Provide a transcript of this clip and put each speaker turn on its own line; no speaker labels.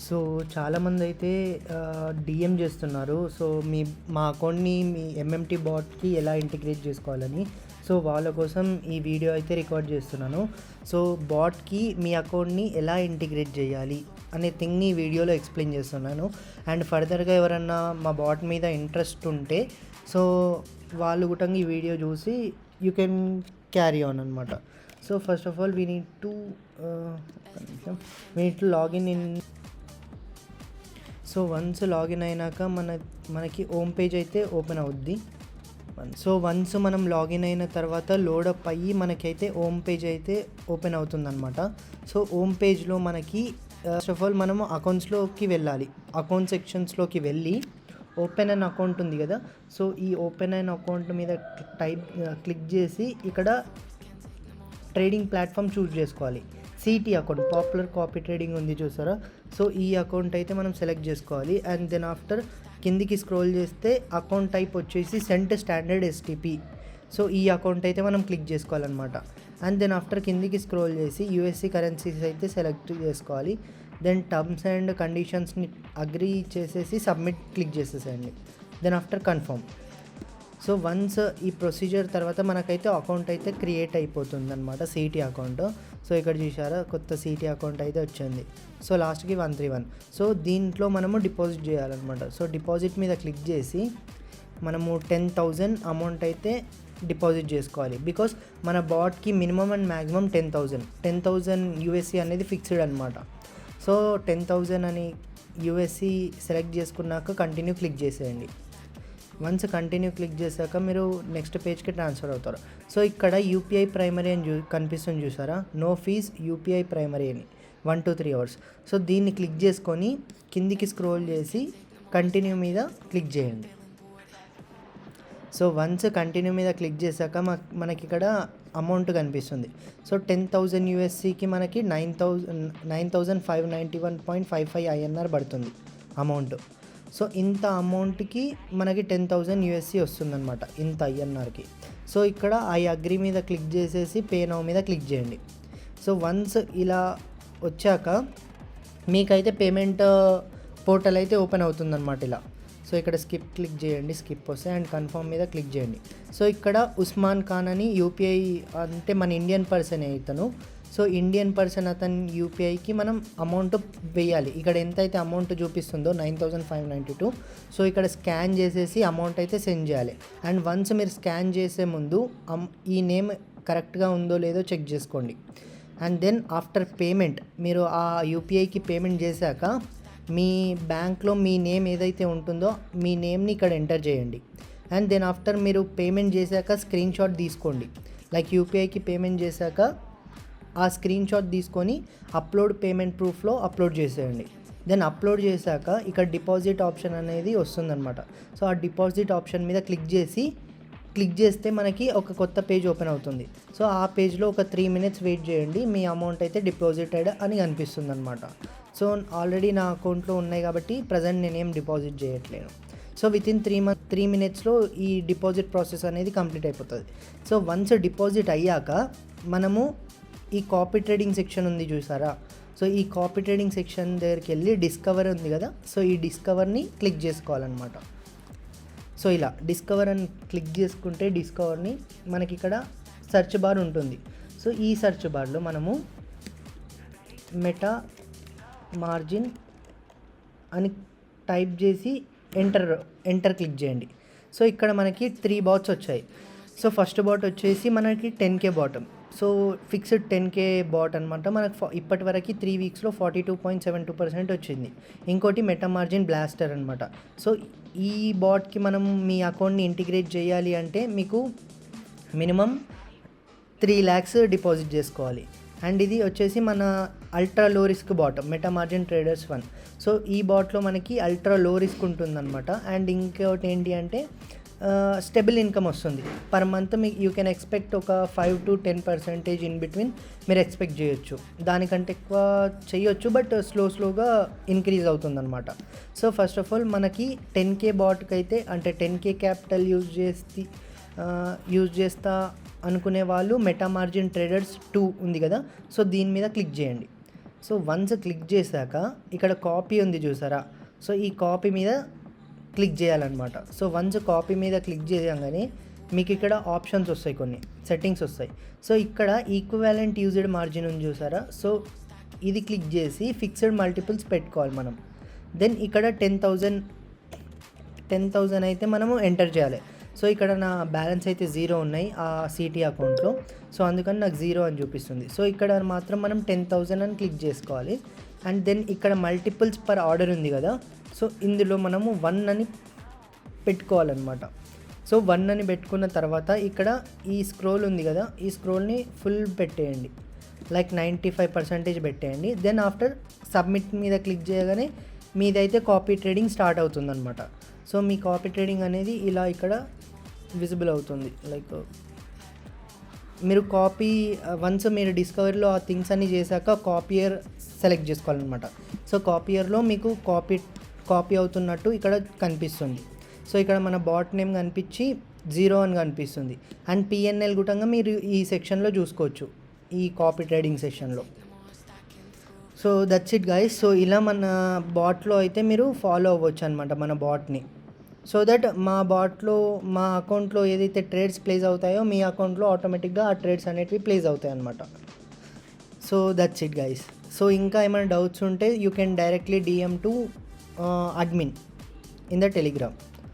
So, చాలామందైతే DM జేస్తున్నారు. So, మా అకౌంట్‌ని మీ ఎంఎంటీ బాట్‌కి ఎలా ఇంటిగ్రేట్ జేసుకోవాలని. సో, వాళ్ళ కోసం ఈ వీడియో అయితే రికార్డ్ జేస్తున్నాను. సో, బాట్‌కి మీ అకౌంట్‌ని ఎలా ఇంటిగ్రేట్ జేయాలి అనే థింగ్‌ని ఈ వీడియోలో ఎక్స్‌ప్లెయిన్ జేస్తున్నాను. అండ్ ఫర్దర్‌గా ఎవరన్నా మా బాట్ మీద ఇంట్రెస్ట్ ఉంటే సో, వాళ్ళు గుటంగా ఈ వీడియో జూసి యూ కెన్ క్యారీ ఆన్ అనమాట. So, first of all we need to login in. So once login అయినాక మనకి హోమ్ పేజ్ అయితే ఓపెన్ అవుద్ది. సో వన్స్ మనం లాగిన్ అయిన తర్వాత లోడప్ అయ్యి మనకైతే హోమ్ పేజ్ అయితే ఓపెన్ అవుతుందన్నమాట. సో హోమ్ పేజ్లో మనకి ఫస్ట్ ఆఫ్ ఆల్ మనము అకౌంట్స్లోకి వెళ్ళాలి. అకౌంట్ సెక్షన్స్లోకి వెళ్ళి ఓపెన్ అన్ అకౌంట్ ఉంది కదా, సో ఈ ఓపెన్ అన్ అకౌంట్ మీద క్లిక్ చేసి ఇక్కడ ట్రేడింగ్ ప్లాట్ఫామ్ చూస్ చేసుకోవాలి. City account, popular copy trading ఉంది చూసారా, సో ఈ అకౌంట్ అయితే మనం సెలెక్ట్ చేసుకోవాలి. అండ్ దెన్ ఆఫ్టర్ కిందికి స్క్రోల్ చేస్తే అకౌంట్ టైప్ వచ్చేసి సెంట్ స్టాండర్డ్ ఎస్టీపీ. సో ఈ అకౌంట్ అయితే మనం క్లిక్ చేసుకోవాలన్నమాట. అండ్ దెన్ ఆఫ్టర్ కిందికి స్క్రోల్ చేసి యూఎస్సీ కరెన్సీస్ అయితే సెలెక్ట్ చేసుకోవాలి. దెన్ టర్మ్స్ అండ్ కండిషన్స్ని అగ్రీ చేసేసి సబ్మిట్ క్లిక్ చేసేసేయండి. Then after confirm. So once ఈ ప్రొసీజర్ తర్వాత మనకైతే అకౌంట్ అయితే క్రియేట్ అయిపోతుంది అనమాట, సిటీ అకౌంట్. సో ఇక్కడ చూసారా కొత్త సిటీ అకౌంట్ అయితే వచ్చింది. సో లాస్ట్కి 131. సో దీంట్లో మనము డిపాజిట్ చేయాలన్నమాట. సో డిపాజిట్ మీద క్లిక్ చేసి మనము 10,000 అమౌంట్ అయితే డిపాజిట్ చేసుకోవాలి. బికాస్ మన బాట్కి మినిమం అండ్ మ్యాక్సిమం 10,000 యూఎస్సీ అనేది ఫిక్స్డ్ అనమాట. సో 10,000 అని యూఎస్సీ సెలెక్ట్ చేసుకున్నాక కంటిన్యూ క్లిక్ చేసేయండి. వన్స్ కంటిన్యూ క్లిక్ చేశాక మీరు నెక్స్ట్ పేజ్కి ట్రాన్స్ఫర్ అవుతారు. సో ఇక్కడ యూపీఐ ప్రైమరీ అని కనిపిస్తుంది చూసారా, నో ఫీజ్ యూపీఐ ప్రైమరీ అని 1 to 3 hours. సో దీన్ని క్లిక్ చేసుకొని కిందికి స్క్రోల్ చేసి కంటిన్యూ మీద క్లిక్ చేయండి. సో వన్స్ కంటిన్యూ మీద క్లిక్ చేశాక మనకి ఇక్కడ అమౌంట్ కనిపిస్తుంది. సో 10,000 యూఎస్సీకి మనకి 9,591.55 ఐఎన్ఆర్ పడుతుంది అమౌంట్. సో ఇంత అమౌంట్కి మనకి 10,000 యూఎస్సీ వస్తుందన్నమాట, ఇంత ఐఎన్ఆర్కి. సో ఇక్కడ ఐ అగ్రీ మీద క్లిక్ చేసేసి పే నౌ మీద క్లిక్ చేయండి. సో వన్స్ ఇలా వచ్చాక మీకైతే పేమెంట్ పోర్టల్ అయితే ఓపెన్ అవుతుందన్నమాట ఇలా. సో ఇక్కడ స్కిప్ క్లిక్ చేయండి, స్కిప్ వస్తే అండ్ కన్ఫర్మ్ మీద క్లిక్ చేయండి. సో ఇక్కడ ఉస్మాన్ ఖాన్ అని యూపీఐ అంటే మన ఇండియన్ పర్సన్ ఇతను. సో ఇండియన్ పర్సన్ అతని యూపీఐకి మనం అమౌంట్ వేయాలి. ఇక్కడ ఎంతైతే అమౌంట్ చూపిస్తుందో 9,592. సో ఇక్కడ స్కాన్ చేసేసి అమౌంట్ అయితే సెండ్ చేయాలి. అండ్ వన్స్ మీరు స్కాన్ చేసే ముందు ఈ నేమ్ కరెక్ట్గా ఉందో లేదో చెక్ చేసుకోండి. అండ్ దెన్ ఆఫ్టర్ పేమెంట్ మీరు ఆ యూపీఐకి పేమెంట్ చేశాక మీ బ్యాంక్లో మీ నేమ్ ఏదైతే ఉంటుందో మీ నేమ్ని ఇక్కడ ఎంటర్ చేయండి. అండ్ దెన్ ఆఫ్టర్ మీరు పేమెంట్ చేశాక స్క్రీన్ షాట్ తీసుకోండి. లైక్ యూపీఐకి పేమెంట్ చేశాక ఆ స్క్రీన్ షాట్ తీసుకొని అప్లోడ్ పేమెంట్ ప్రూఫ్లో అప్లోడ్ చేసేయండి. దెన్ అప్లోడ్ చేశాక ఇక్కడ డిపాజిట్ ఆప్షన్ అనేది వస్తుందన్నమాట. సో ఆ డిపాజిట్ ఆప్షన్ మీద క్లిక్ చేస్తే మనకి ఒక కొత్త పేజ్ ఓపెన్ అవుతుంది. సో ఆ పేజ్లో ఒక 3 minutes వెయిట్ చేయండి, మీ అమౌంట్ అయితే డిపాజిటెడ్ అని కనిపిస్తుంది అనమాట. సో ఆల్రెడీ నా అకౌంట్లో ఉన్నాయి కాబట్టి ప్రజెంట్ నేనేం డిపాజిట్ చేయట్లేను. సో వితిన్ 3 minutesలో ఈ డిపాజిట్ ప్రాసెస్ అనేది కంప్లీట్ అయిపోతుంది. సో వన్స్ డిపాజిట్ అయ్యాక మనము ఈ కాపీ ట్రేడింగ్ సెక్షన్ ఉంది చూసారా, సో ఈ కాపీ ట్రేడింగ్ సెక్షన్ దగ్గరికి వెళ్ళి డిస్కవర్ ఉంది కదా, సో ఈ డిస్కవర్ని క్లిక్ చేసుకోవాలన్నమాట. సో ఇలా డిస్కవర్ అని క్లిక్ చేసుకుంటే డిస్కవర్ని మనకి ఇక్కడ సెర్చ్ బార్ ఉంటుంది. సో ఈ సెర్చ్ బార్లో మనము మెటా మార్జిన్ అని టైప్ చేసి ఎంటర్ క్లిక్ చేయండి. సో ఇక్కడ మనకి 3 బాట్స్ వచ్చాయి. సో ఫస్ట్ బాట్ వచ్చేసి మనకి 10K bottom. So fixed 10K bat అనమాట. మనకు ఇప్పటి వరకు 3 weeksలో 42.72% వచ్చింది. ఇంకోటి మెటా మార్జిన్ బ్లాస్టర్ అనమాట. సో ఈ బాట్కి మనం మీ అకౌంట్ని ఇంటిగ్రేట్ చేయాలి అంటే మీకు మినిమం 3 lakhs డిపాజిట్ చేసుకోవాలి. అండ్ ఇది వచ్చేసి మన ultra low risk bot meta margin traders 1. So ఈ బాట్లో మనకి అల్ట్రా లో రిస్క్ ఉంటుందన్నమాట. అండ్ ఇంకోటి ఏంటి అంటే స్టెబుల్ ఇన్కమ్ వస్తుంది పర్ మంత్. మీకు యూ కెన్ ఎక్స్పెక్ట్ ఒక 5 to 10% ఇన్ బిట్వీన్ మీరు ఎక్స్పెక్ట్ చేయొచ్చు. దానికంటే ఎక్కువ చేయొచ్చు, బట్ స్లోగా ఇంక్రీజ్ అవుతుందన్నమాట. సో ఫస్ట్ ఆఫ్ ఆల్ మనకి 10K బాట్కి అయితే అంటే 10K క్యాపిటల్ యూజ్ చేస్తా అనుకునే వాళ్ళు మెటా మార్జిన్ ట్రేడర్స్ 2 ఉంది కదా, సో దీని మీద క్లిక్ చేయండి. సో వన్స్ క్లిక్ చేశాక ఇక్కడ కాపీ ఉంది చూసారా, సో ఈ కాపీ మీద క్లిక్ చేయాలన్నమాట. సో వన్స్ కాపీ మీద క్లిక్ చేయగానే మీకు ఇక్కడ ఆప్షన్స్ వస్తాయి, కొన్ని సెట్టింగ్స్ వస్తాయి. సో ఇక్కడ ఈక్వివాలెంట్ యూజ్డ్ మార్జిన్ ఉంది చూసారా, సో ఇది క్లిక్ చేసి ఫిక్స్డ్ మల్టిపుల్స్ పెట్టుకోవాలి మనం. దెన్ ఇక్కడ 10,000 అయితే మనము ఎంటర్ చేయాలి. సో ఇక్కడ నా బ్యాలెన్స్ అయితే 0 ఉన్నాయి ఆ సిటీ అకౌంట్లో, సో అందుకని నాకు 0 అని చూపిస్తుంది. సో ఇక్కడ మాత్రం మనం 10,000 అని క్లిక్ చేసుకోవాలి. అండ్ దెన్ ఇక్కడ మల్టిపుల్స్ పర్ ఆర్డర్ ఉంది కదా, సో ఇందులో మనము 1 అని పెట్టుకోవాలన్నమాట. సో 1 అని పెట్టుకున్న తర్వాత ఇక్కడ ఈ స్క్రోల్ ఉంది కదా, ఈ స్క్రోల్ని ఫుల్ పెట్టేయండి, లైక్ 95% పెట్టేయండి. దెన్ ఆఫ్టర్ సబ్మిట్ మీద క్లిక్ చేయగానే మీదైతే కాపీ ట్రేడింగ్ స్టార్ట్ అవుతుందన్నమాట. సో మీ కాపీ ట్రేడింగ్ అనేది ఇలా ఇక్కడ విజిబుల్ అవుతుంది. లైక్ మీరు కాపీ వన్స్ మీరు డిస్కవరీలో ఆ థింగ్స్ అన్ని చేశాక కాపీయర్ సెలెక్ట్ చేసుకోవాలన్నమాట. సో కాపీయర్లో మీకు కాపీ అవుతున్నట్టు ఇక్కడ కనిపిస్తుంది. సో ఇక్కడ మన బాట్ నేమ్ కనిపించి 0 అని కనిపిస్తుంది. అండ్ పిఎన్ఎల్ గుటంగా మీరు ఈ సెక్షన్లో చూసుకోవచ్చు, ఈ కాపీ ట్రేడింగ్ సెక్షన్లో. So that's it guys. So ఇలా మన బాట్లో అయితే మీరు ఫాలో అవ్వచ్చు అనమాట మన బాట్ని. సో దట్ మా బాట్లో మా అకౌంట్లో ఏదైతే ట్రేడ్స్ ప్లేస్ అవుతాయో మీ అకౌంట్లో ఆటోమేటిక్గా ఆ ట్రేడ్స్ అనేటివి ప్లేస్ అవుతాయి అనమాట. So that's it guys. So ఇంకా ఏమైనా డౌట్స్ ఉంటే you can directly DM to admin in the Telegram.